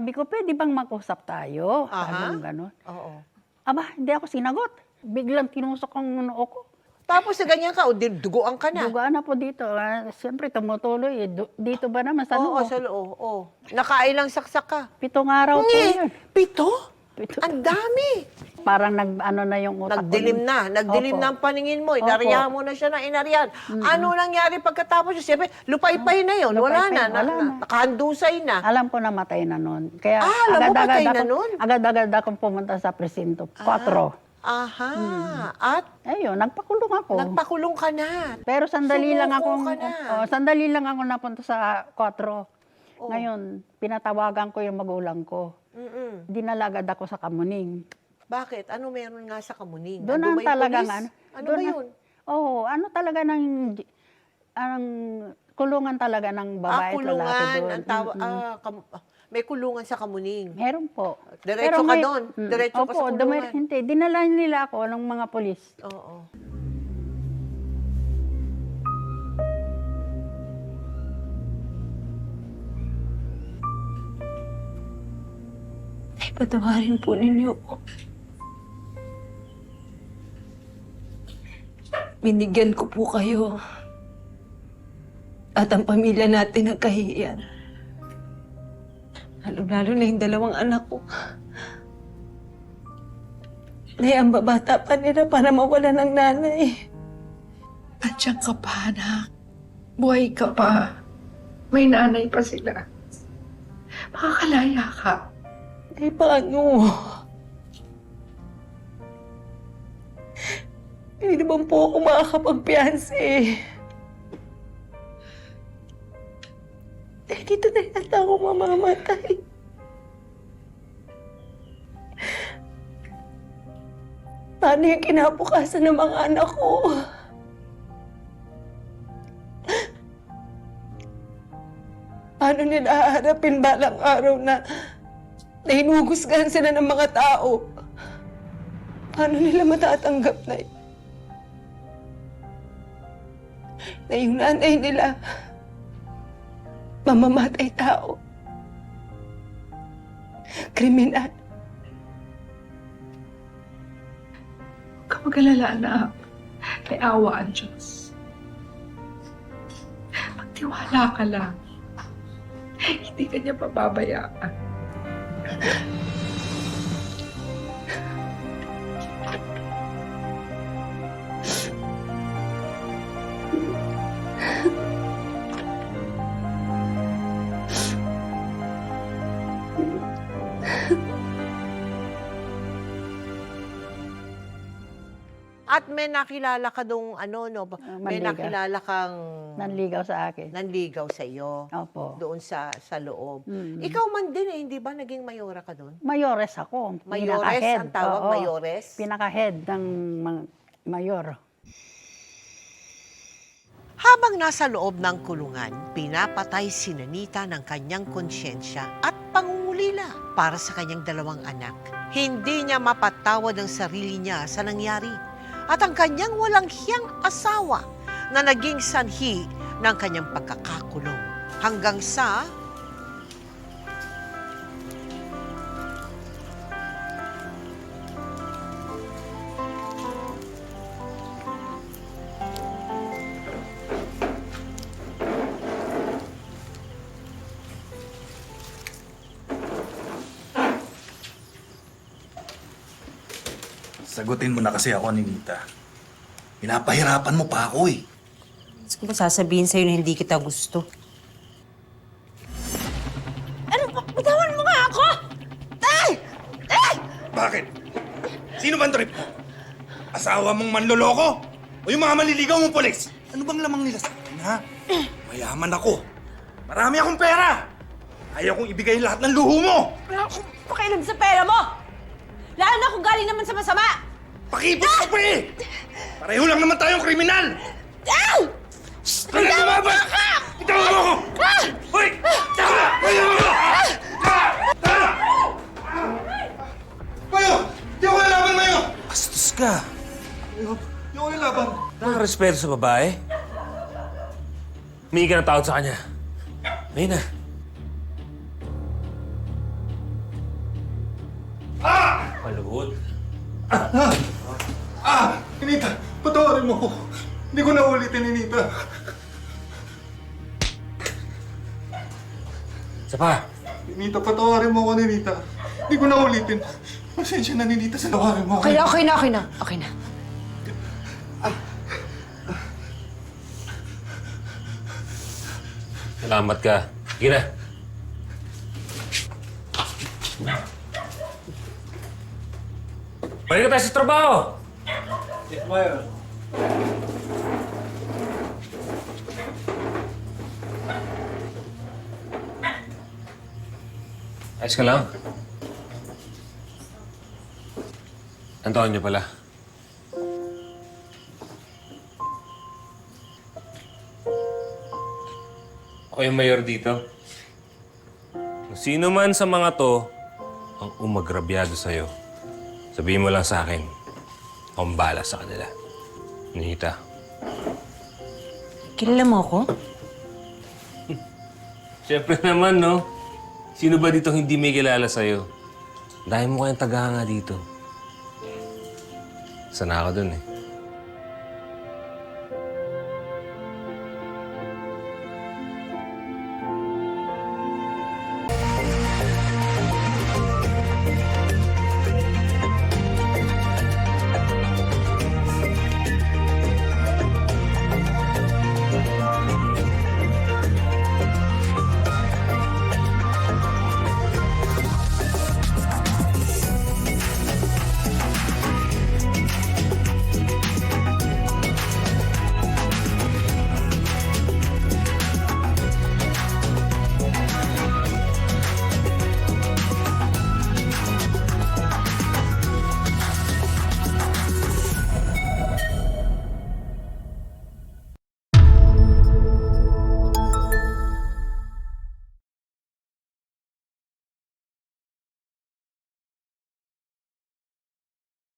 Sabi ko, pwede bang mag-usap tayo? Sabi ko gano'n. Oo. Aba, hindi ako sinagot. Biglang tinusok ang noo ko. Tapos sa ganyan ka, o duguan ka na. Dugaan na po dito. Siyempre, tumutuloy. Dito ba naman sa Oo, noo? sa loob. Oo. Nakailang saksak ka. 7 araw po yun. 7? Ang dami. Parang nag-ano na yung utak ko. Nagdilim na. Nagdilim Opo. na ang paningin mo. Opo. Inariyahan mo na siya na inariyan. Ano nangyari pagkatapos yun? Siyempre, lupay-pay na yun. Wala na. Wala na. Nakahandusay na. Alam ko na matay na nun. Kaya alam mo patay na nun? agad-agad akong pumunta sa presinto. 4. Aha. At Ayun, nagpakulong ako. nagpakulong ka na. Pero sandali lang Sumuko ako, ka na. sandali lang ako napunta sa 4. Ngayon, pinatawagan ko yung magulang ko. Dinala agad ako sa Kamuning. Bakit? Ano meron nga sa Kamuning? Doon Ando ang ba yung talagang polis? ano. Ano doon ba ang- yun? Oo, ano talaga ng ang kulungan talaga ng babae at lalaki Kulungan. doon. Ang may kulungan sa Kamuning. Meron po. Diretso ka doon? Diretso ka sa Opo, kulungan? hindi. Dinala nila ako ng mga polis. Oo. Ay, patawarin po ninyo ako. Binigyan ko po kayo. At ang pamilya natin nagkahiyan. Lalo-lalo na yung 2 anak ko. Ang babata pa nila para mawala ng nanay. Andiyan ka pa, anak. Buhay ka pa. May nanay pa sila. Makakalaya ka. Paano? Hindi naman po ako makakapagpiyanse. Dito na yata ako mamamatay. Paano yung kinabukasan ng mga anak ko? Paano nila haharapin balang araw na hinugusgahan sila ng mga tao? Paano nila matatanggap na yung nanay nila mamamatay tao? Kriminal. Huwag ka mag-alala, anak. May awa ang Diyos. Magtiwala ka lang. Hindi ka niya pababayaan. At may nakilala ka dong may manligaw. nakilala kang Nanligaw sa akin. nanligaw sa iyo. Opo. Doon sa loob. Ikaw man din hindi ba naging mayora ka doon? Mayores ako. Mayores Pinaka-head. ang tawag, Oo. mayores? Pinaka-head ng mayor. Habang nasa loob ng kulungan, pinapatay si Nanita ng kanyang konsyensya at pangungulila para sa kanyang 2 anak. Hindi niya mapatawad ang sarili niya sa nangyari at ang kanyang walang hiyang asawa na naging sanhi ng kanyang pagkakakulong. Hanggang sa Sagutin mo na kasi ako, Ninita. Pinapahirapan mo pa ako eh. Gusto ko ba sasabihin sa'yo na hindi kita gusto? Ano? Bitawan mo nga ako! Tay! Tay! Bakit? Sino bang trip mo? Asawa mong manloloko? O yung mga maliligaw mong polis? Ano bang lamang nila sa akin, ha? Mayaman ako. Marami akong pera. Ayaw kong ibigay lahat ng luho mo. Wala akong pakialam sa pera mo! Lalo na kung galing naman sa masama! Pakipot ka pa eh! Pareho lang naman tayong kriminal! Ow! Kaya lumaban! Itawan mo ako! Hoy! Tama! Kaya mo ako! Tama! Mayo! Di ako lalaban, Mayo! Bastos ka. Di ako lalaban. Nakakarespeto sa babae. Humingi ka ng tawad sa kanya. Ngayon na. Good. Ninita, patawarin mo ko. Hindi ko na ulitin, Ninita. Isa pa. Ninita, patawarin mo ko, Ninita. Hindi ko na ulitin. Pasensya na, Ninita, sa tawarin mo ko. Okay na. Salamat ka. Sige na. Balik na tayo sa trabaho! Ayos ka lang? Ang taon niyo pala? Ako yung mayor dito. Kung sino man sa mga to ang umagrabyado sa'yo, sabihin mo lang sa akin, akong bahala sa kanila. Nita. Kilala mo ako? Siyempre naman, no? Sino ba dito hindi may kilala sa'yo? Dahil mo kayong tagahanga dito. Sana ako dun eh.